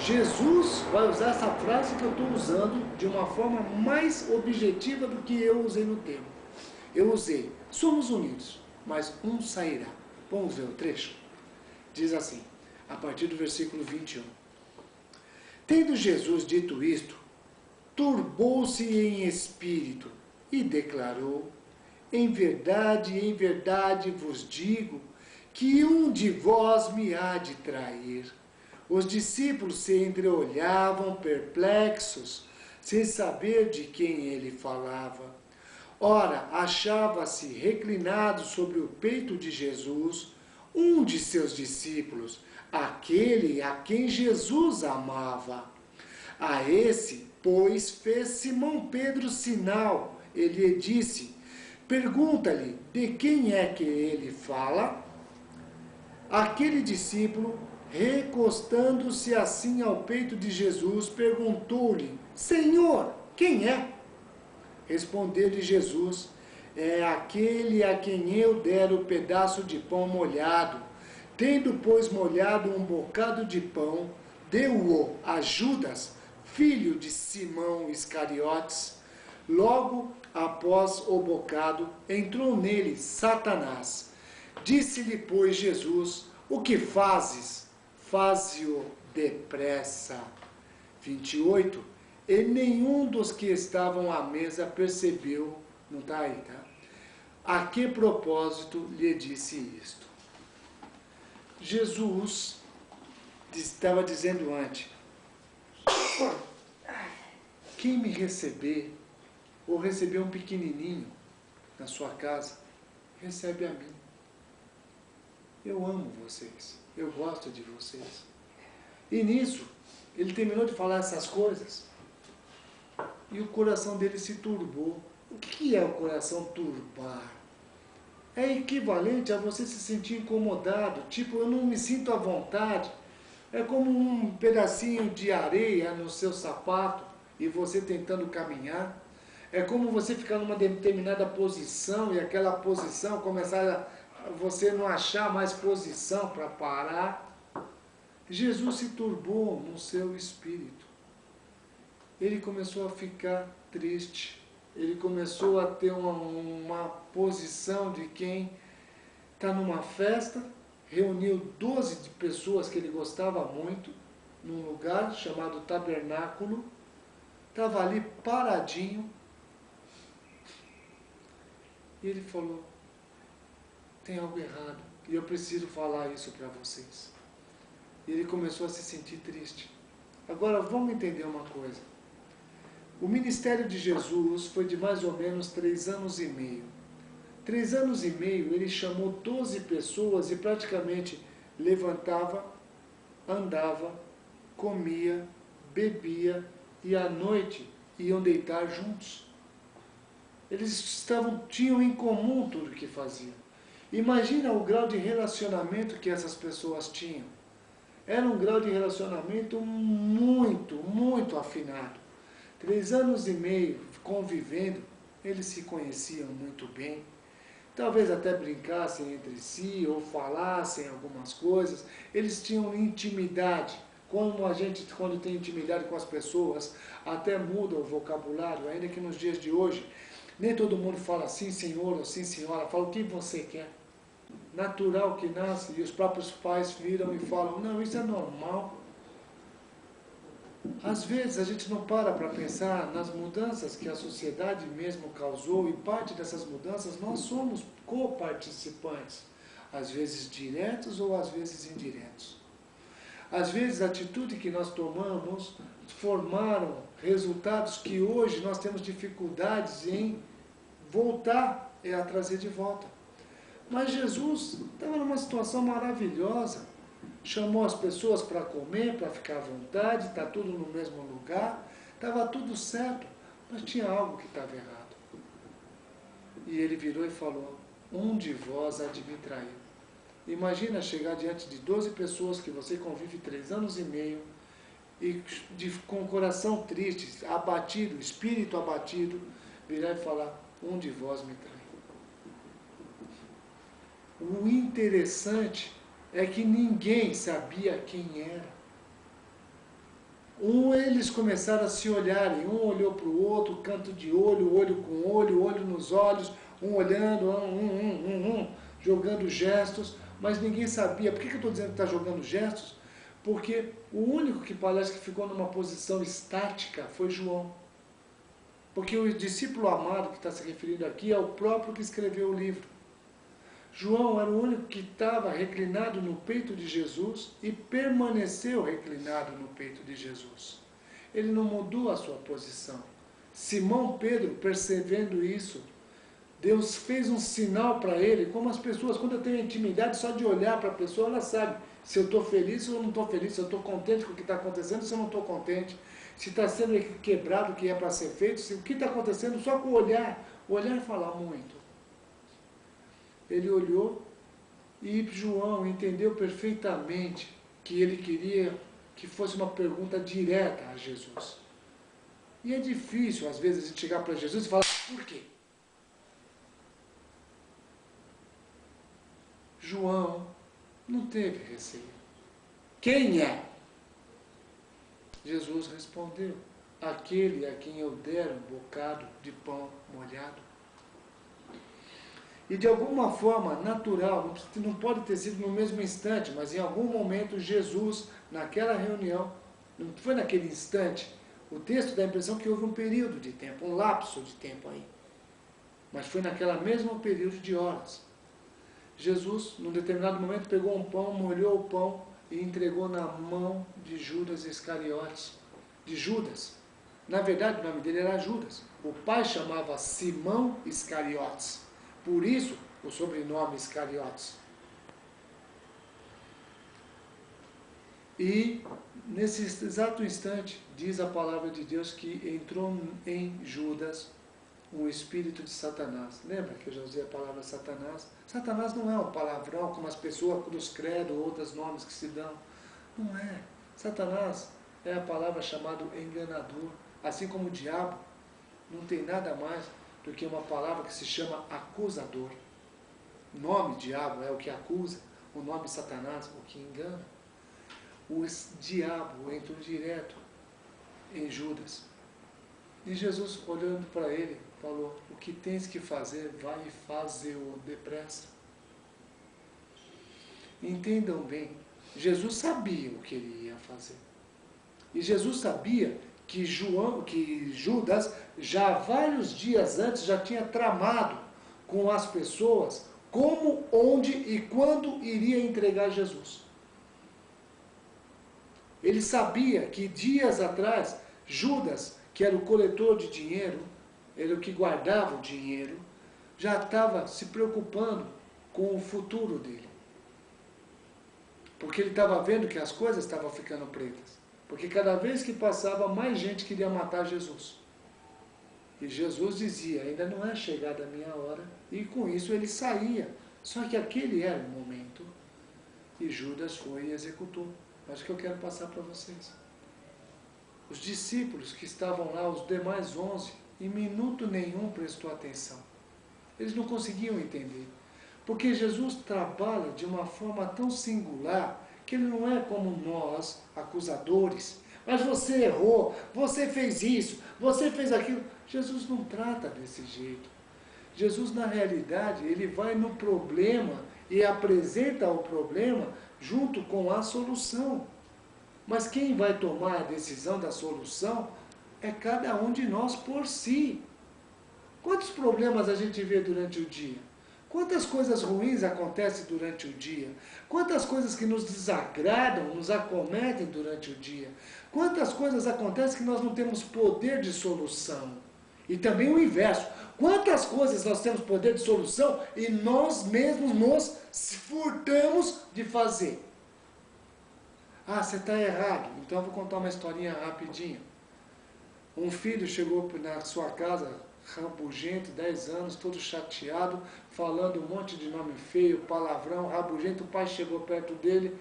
Jesus vai usar essa frase que eu estou usando de uma forma mais objetiva do que eu usei no tema. Eu usei, somos unidos, mas um sairá. Vamos ver o trecho? Diz assim, a partir do versículo 21. Tendo Jesus dito isto, turbou-se em espírito e declarou: em verdade vos digo, que um de vós me há de trair. Os discípulos se entreolhavam perplexos, sem saber de quem ele falava. Ora, achava-se reclinado sobre o peito de Jesus um de seus discípulos, aquele a quem Jesus amava. A esse, pois, fez Simão Pedro sinal. Ele lhe disse: pergunta-lhe de quem é que ele fala. Aquele discípulo, recostando-se assim ao peito de Jesus, perguntou-lhe: Senhor, quem é? Respondeu-lhe Jesus: é aquele a quem eu der o pedaço de pão molhado. Tendo, pois, molhado um bocado de pão, deu-o a Judas, filho de Simão Iscariotes. Logo após o bocado, entrou nele Satanás. Disse-lhe, pois, Jesus: o que fazes? Faze-o depressa. 28. E nenhum dos que estavam à mesa percebeu, não está aí, tá? A que propósito lhe disse isto? Jesus estava dizendo antes: quem me receber, ou receber um pequenininho na sua casa, recebe a mim. Eu amo vocês, eu gosto de vocês. E nisso, ele terminou de falar essas coisas, e o coração dele se turbou. O que é o coração turbar? É equivalente a você se sentir incomodado, tipo, eu não me sinto à vontade. É como um pedacinho de areia no seu sapato e você tentando caminhar. É como você ficar numa determinada posição e aquela posição começar a você não achar mais posição para parar. Jesus se turbou no seu espírito. Ele começou a ficar triste. Ele começou a ter uma posição de quem está numa festa, reuniu 12 pessoas que ele gostava muito, num lugar chamado tabernáculo, estava ali paradinho, e ele falou: tem algo errado, e eu preciso falar isso para vocês. E ele começou a se sentir triste. Agora vamos entender uma coisa. O ministério de Jesus foi de mais ou menos 3 anos e meio. 3 anos e meio ele chamou 12 pessoas e praticamente levantava, andava, comia, bebia e à noite iam deitar juntos. Eles tinham em comum tudo o que faziam. Imagina o grau de relacionamento que essas pessoas tinham. Era um grau de relacionamento muito afinado. 3 anos e meio convivendo, eles se conheciam muito bem. Talvez até brincassem entre si ou falassem algumas coisas. Eles tinham intimidade. Quando tem intimidade com as pessoas, até muda o vocabulário, ainda que nos dias de hoje, nem todo mundo fala sim senhor ou sim senhora, fala o que você quer. Natural que nasce, e os próprios pais viram e falam: não, isso é normal. Às vezes a gente não para pensar nas mudanças que a sociedade mesmo causou, e parte dessas mudanças nós somos coparticipantes, às vezes diretos ou às vezes indiretos. Às vezes a atitude que nós tomamos formaram resultados que hoje nós temos dificuldades em voltar a trazer de volta. Mas Jesus estava numa situação maravilhosa. Chamou as pessoas para comer, para ficar à vontade, está tudo no mesmo lugar, estava tudo certo, mas tinha algo que estava errado. E ele virou e falou: um de vós há de me trair. Imagina chegar diante de 12 pessoas que você convive 3 anos e meio, e com o coração triste, abatido, espírito abatido, virar e falar: um de vós me trai. O interessante é que ninguém sabia quem era. Eles começaram a se olharem, um olhou para o outro, canto de olho com olho nos olhos, um olhando, jogando gestos, mas ninguém sabia. Por que eu estou dizendo que está jogando gestos? Porque o único que parece que ficou numa posição estática foi João. Porque o discípulo amado que está se referindo aqui é o próprio que escreveu o livro. João era o único que estava reclinado no peito de Jesus e permaneceu reclinado no peito de Jesus. Ele não mudou a sua posição. Simão Pedro, percebendo isso, Deus fez um sinal para ele, como as pessoas, quando eu tenho intimidade, só de olhar para a pessoa, ela sabe se eu estou feliz ou não estou feliz, se eu estou contente com o que está acontecendo, se eu não estou contente, se está sendo quebrado o que é para ser feito, se o que está acontecendo, só com o olhar fala muito. Ele olhou e João entendeu perfeitamente que ele queria que fosse uma pergunta direta a Jesus. E é difícil, às vezes, a gente chegar para Jesus e falar, por quê? João não teve receio. Quem é? Jesus respondeu, aquele a quem eu der um bocado de pão molhado. E de alguma forma natural, não pode ter sido no mesmo instante, mas em algum momento Jesus, naquela reunião, não foi naquele instante, o texto dá a impressão que houve um período de tempo, um lapso de tempo aí. Mas foi naquela mesmo período de horas. Jesus, num determinado momento, pegou um pão, molhou o pão e entregou na mão de Judas Iscariotes. De Judas. Na verdade, o nome dele era Judas. O pai chamava Simão Iscariotes. Por isso, o sobrenome Iscariotes. E, nesse exato instante, diz a palavra de Deus que entrou em Judas um espírito de Satanás. Lembra que eu já usei a palavra Satanás? Satanás não é um palavrão como as pessoas cruz credo ou outros nomes que se dão. Não é. Satanás é a palavra chamada enganador. Assim como o diabo não tem nada mais do que uma palavra que se chama acusador. O nome diabo é o que acusa, o nome Satanás o que engana. O diabo entrou direto em Judas. E Jesus, olhando para ele, falou, o que tens que fazer, vai e faze-o depressa. Entendam bem, Jesus sabia o que ele ia fazer. E Jesus sabia que Judas, já vários dias antes, já tinha tramado com as pessoas como, onde e quando iria entregar Jesus. Ele sabia que dias atrás, Judas, que era o coletor de dinheiro, era o que guardava o dinheiro, já estava se preocupando com o futuro dele. Porque ele estava vendo que as coisas estavam ficando pretas. Porque cada vez que passava, mais gente queria matar Jesus. E Jesus dizia, ainda não é chegada a minha hora. E com isso ele saía. Só que aquele era o momento. E Judas foi e executou. Mas o que eu quero passar para vocês. Os discípulos que estavam lá, os demais 11, em minuto nenhum prestou atenção. Eles não conseguiam entender. Porque Jesus trabalha de uma forma tão singular que ele não é como nós, acusadores. Mas você errou, você fez isso, você fez aquilo. Jesus não trata desse jeito. Jesus, na realidade, ele vai no problema e apresenta o problema junto com a solução. Mas quem vai tomar a decisão da solução é cada um de nós por si. Quantos problemas a gente vê durante o dia? Quantas coisas ruins acontecem durante o dia? Quantas coisas que nos desagradam, nos acometem durante o dia? Quantas coisas acontecem que nós não temos poder de solução? E também o inverso. Quantas coisas nós temos poder de solução e nós mesmos nos furtamos de fazer? Ah, você está errado. Então eu vou contar uma historinha rapidinho. Um filho chegou na sua casa, rabugento, 10 anos, todo chateado, falando um monte de nome feio, palavrão, rabugento. O pai chegou perto dele